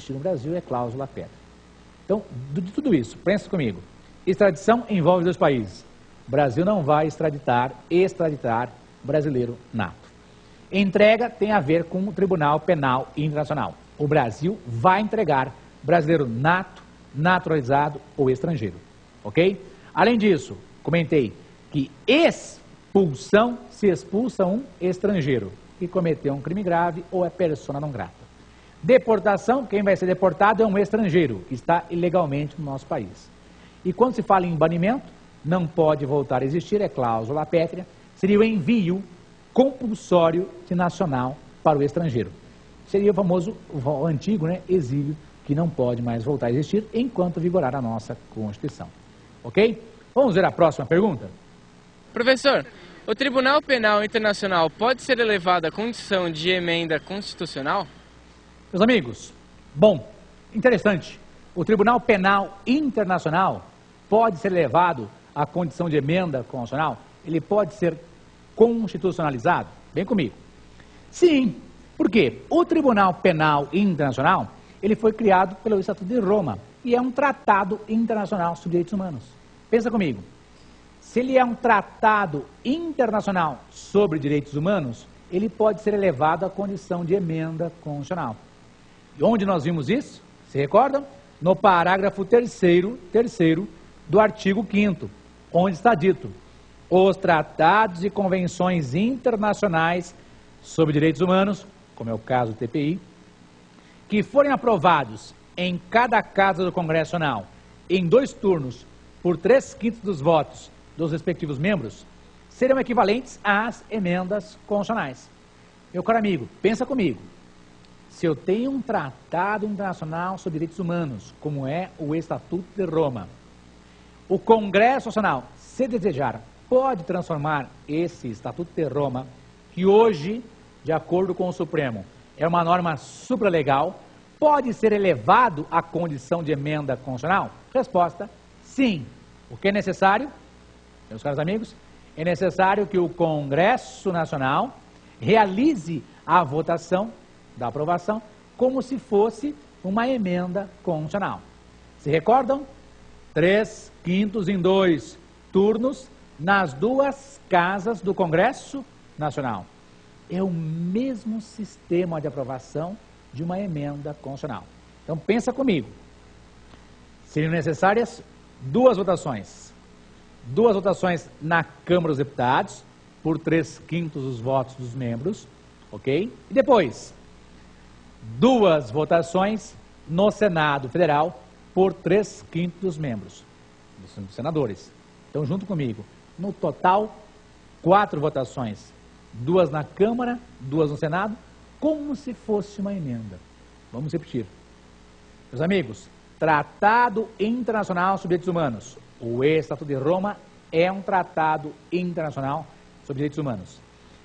existir no Brasil é cláusula pétrea. Então, de tudo isso, pensa comigo. Extradição envolve dois países. O Brasil não vai extraditar brasileiro nato. Entrega tem a ver com o Tribunal Penal Internacional. O Brasil vai entregar brasileiro nato, naturalizado ou estrangeiro. Ok? Além disso, comentei que expulsão se expulsa um estrangeiro que cometeu um crime grave ou é persona não grata. Deportação, quem vai ser deportado é um estrangeiro que está ilegalmente no nosso país. E quando se fala em banimento, não pode voltar a existir, é cláusula pétrea, seria o envio compulsório de nacional para o estrangeiro. Seria o famoso, o antigo, exílio, que não pode mais voltar a existir enquanto vigorar a nossa Constituição. Ok? Vamos ver a próxima pergunta? Professor, o Tribunal Penal Internacional pode ser elevado à condição de emenda constitucional? Meus amigos, bom, interessante. O Tribunal Penal Internacional pode ser elevado à condição de emenda constitucional? Ele pode ser constitucionalizado? Vem comigo. Sim, por quê? O Tribunal Penal Internacional, ele foi criado pelo Estatuto de Roma e é um tratado internacional sobre direitos humanos. Pensa comigo. Se ele é um tratado internacional sobre direitos humanos, ele pode ser elevado à condição de emenda constitucional. E onde nós vimos isso? Se recordam? No parágrafo 3º do artigo 5º, onde está dito: os tratados e convenções internacionais sobre direitos humanos, como é o caso do TPI, que forem aprovados em cada casa do Congresso Nacional, em 2 turnos, por 3/5 dos votos dos respectivos membros, serão equivalentes às emendas constitucionais. Meu caro amigo, pensa comigo. Se eu tenho um tratado internacional sobre direitos humanos, como é o Estatuto de Roma, o Congresso Nacional, se desejar, pode transformar esse Estatuto de Roma, que hoje, de acordo com o Supremo, é uma norma supralegal, pode ser elevado à condição de emenda constitucional? Resposta: sim. O que é necessário, meus caros amigos? É necessário que o Congresso Nacional realize a votação da aprovação como se fosse uma emenda constitucional. Se recordam? 3/5 em 2 turnos nas 2 casas do Congresso Nacional. É o mesmo sistema de aprovação de uma emenda constitucional. Então pensa comigo. Seriam necessárias 2 votações. 2 votações na Câmara dos Deputados, por 3/5 dos votos dos membros, ok? E depois, 2 votações no Senado Federal, por 3/5 dos membros, dos senadores. Então, junto comigo, no total, 4 votações. 2 na Câmara, 2 no Senado, como se fosse uma emenda. Vamos repetir. Meus amigos, Tratado Internacional sobre Direitos Humanos. O Estatuto de Roma é um tratado internacional sobre direitos humanos.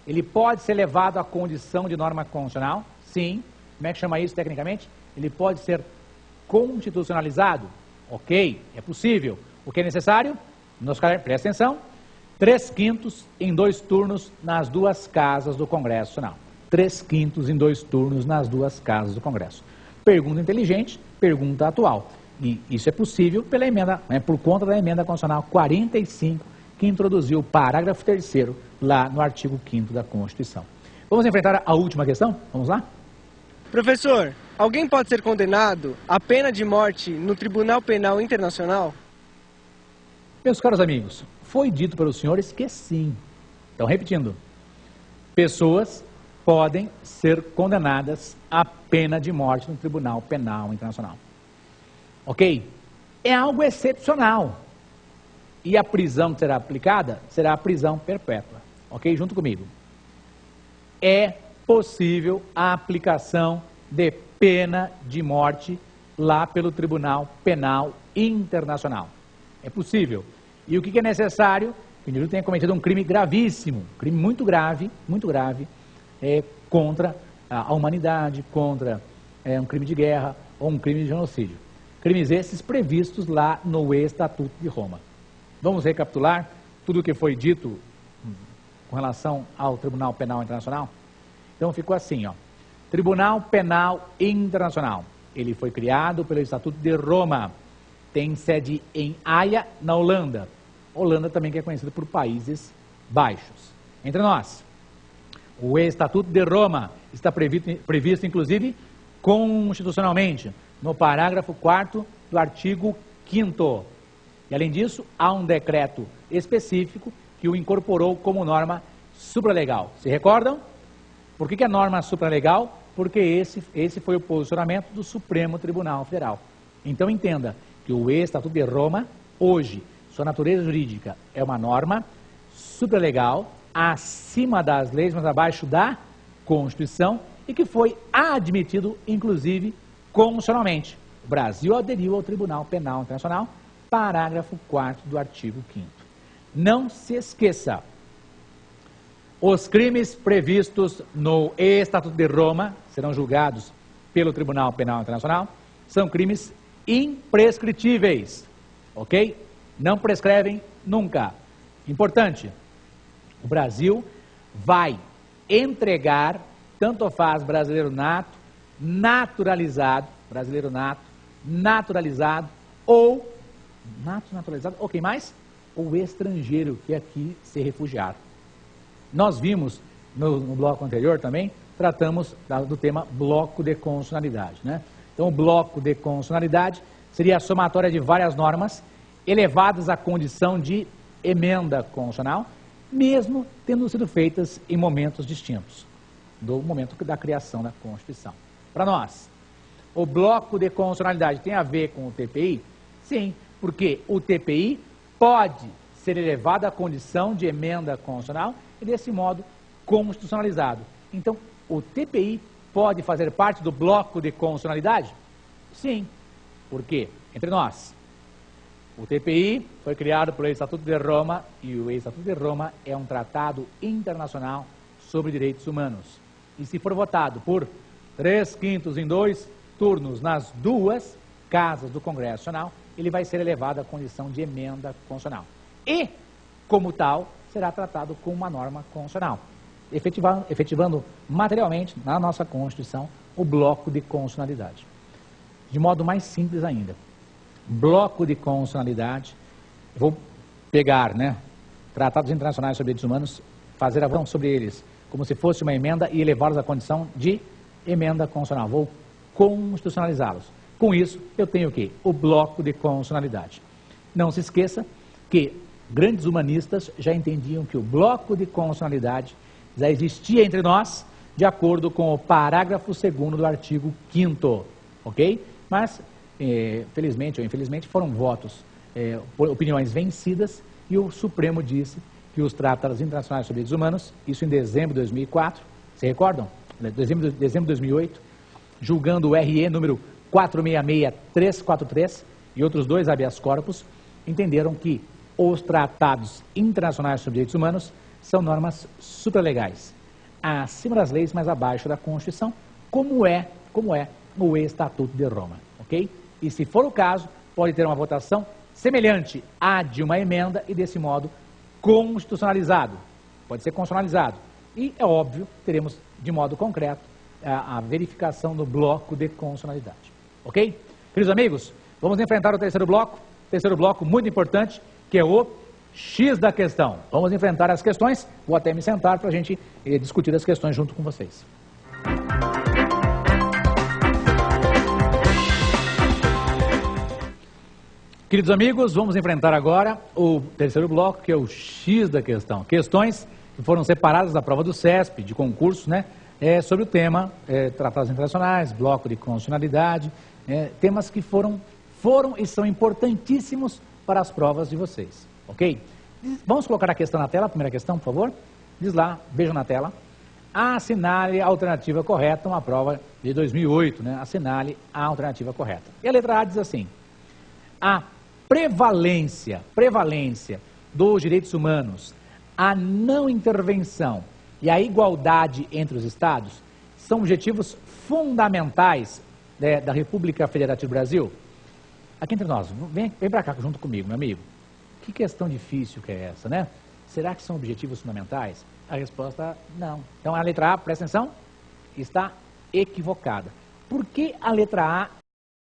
Ele pode ser levado à condição de norma constitucional? Sim. Como é que chama isso tecnicamente? Ele pode ser constitucionalizado? Ok, é possível. O que é necessário? Presta atenção. 3/5 em 2 turnos nas 2 casas do Congresso Nacional. 3/5 em 2 turnos nas 2 casas do Congresso. Pergunta inteligente, pergunta atual. E isso é possível pela emenda, por conta da emenda constitucional 45, que introduziu o parágrafo 3º lá no artigo 5º da Constituição. Vamos enfrentar a última questão? Vamos lá? Professor, alguém pode ser condenado à pena de morte no Tribunal Penal Internacional? Meus caros amigos, foi dito pelos senhores que sim. Então, repetindo, pessoas podem ser condenadas à pena de morte no Tribunal Penal Internacional. Ok? É algo excepcional. E a prisão que será aplicada será a prisão perpétua. Ok? Junto comigo. É possível a aplicação de pena de morte lá pelo Tribunal Penal Internacional. É possível. E o que é necessário? Que o indivíduo tenha cometido um crime gravíssimo, um crime muito grave, contra a humanidade, contra um crime de guerra ou um crime de genocídio. Crimes esses previstos lá no Estatuto de Roma. Vamos recapitular tudo o que foi dito com relação ao Tribunal Penal Internacional? Então ficou assim, ó. Tribunal Penal Internacional Ele foi criado pelo Estatuto de Roma. Tem sede em Haia, na Holanda. Holanda também que é conhecida por Países Baixos. Entre nós, o Estatuto de Roma está previsto inclusive, constitucionalmente, no parágrafo 4º do artigo 5º. E, além disso, há um decreto específico que o incorporou como norma supralegal. Se recordam? Por que é norma supralegal? Porque esse foi o posicionamento do Supremo Tribunal Federal. Então, entenda que o Estatuto de Roma, hoje, sua natureza jurídica é uma norma supralegal, acima das leis, mas abaixo da Constituição, e que foi admitido, inclusive, constitucionalmente. O Brasil aderiu ao Tribunal Penal Internacional, parágrafo 4º do artigo 5º. Não se esqueça, os crimes previstos no Estatuto de Roma serão julgados pelo Tribunal Penal Internacional, são crimes imprescritíveis, ok? Não prescrevem nunca. Importante, o Brasil vai entregar, tanto faz brasileiro nato, naturalizado, brasileiro nato, naturalizado, ou naturalizado, ou quem mais? Ou estrangeiro que aqui se refugiar. Nós vimos no bloco anterior também, tratamos do tema bloco de constitucionalidade, né? Então, o bloco de constitucionalidade seria a somatória de várias normas elevadas à condição de emenda constitucional, mesmo tendo sido feitas em momentos distintos do momento da criação da Constituição. Para nós, o bloco de constitucionalidade tem a ver com o TPI? Sim, porque o TPI pode ser elevado à condição de emenda constitucional e, desse modo, constitucionalizado. Então, o TPI pode fazer parte do bloco de constitucionalidade? Sim. Por quê? Entre nós, o TPI foi criado pelo Estatuto de Roma e o Estatuto de Roma é um tratado internacional sobre direitos humanos. E se for votado por 3/5 em 2 turnos nas duas casas do Congresso Nacional, ele vai ser elevado à condição de emenda constitucional. E, como tal, será tratado como uma norma constitucional, efetivando materialmente na nossa Constituição o bloco de constitucionalidade. De modo mais simples ainda, bloco de constitucionalidade, eu vou pegar, né, tratados internacionais sobre direitos humanos, fazer a votação sobre eles como se fosse uma emenda e elevá-los à condição de emenda constitucional. Vou constitucionalizá-los. Com isso, eu tenho o quê? O bloco de constitucionalidade. Não se esqueça que grandes humanistas já entendiam que o bloco de constitucionalidade já existia entre nós, de acordo com o parágrafo 2º do artigo 5º, ok? Mas, felizmente ou infelizmente, foram votos, opiniões vencidas, e o Supremo disse que os tratados internacionais sobre direitos humanos, isso em dezembro de 2004, se recordam? Dezembro de 2008, julgando o RE número 466343 e outros 2 habeas corpus, entenderam que os tratados internacionais sobre direitos humanos são normas supralegais, acima das leis, mas abaixo da Constituição, como é o Estatuto de Roma, ok? E se for o caso, pode ter uma votação semelhante à de uma emenda e, desse modo, constitucionalizado. Pode ser constitucionalizado. E, é óbvio, teremos, de modo concreto, a verificação do bloco de constitucionalidade. Ok? Queridos amigos, vamos enfrentar o terceiro bloco muito importante, que é o X da questão. Vamos enfrentar as questões, vou até me sentar para a gente discutir as questões junto com vocês. Queridos amigos, vamos enfrentar agora o terceiro bloco, que é o X da questão. Questões que foram separadas da prova do CESP, de concurso, né? Sobre o tema tratados internacionais, bloco de constitucionalidade, temas que foram e são importantíssimos para as provas de vocês, ok? Vamos colocar a questão na tela, a primeira questão, por favor. Diz lá, vejam na tela. Assinale a alternativa correta, uma prova de 2008, né? Assinale a alternativa correta. E a letra A diz assim: a prevalência dos direitos humanos, a não intervenção e a igualdade entre os Estados são objetivos fundamentais da República Federativa do Brasil? Aqui entre nós, vem para cá junto comigo, meu amigo. Que questão difícil que é essa, né? Será que são objetivos fundamentais? A resposta, não. Então, a letra A, presta atenção, está equivocada. Por que a letra A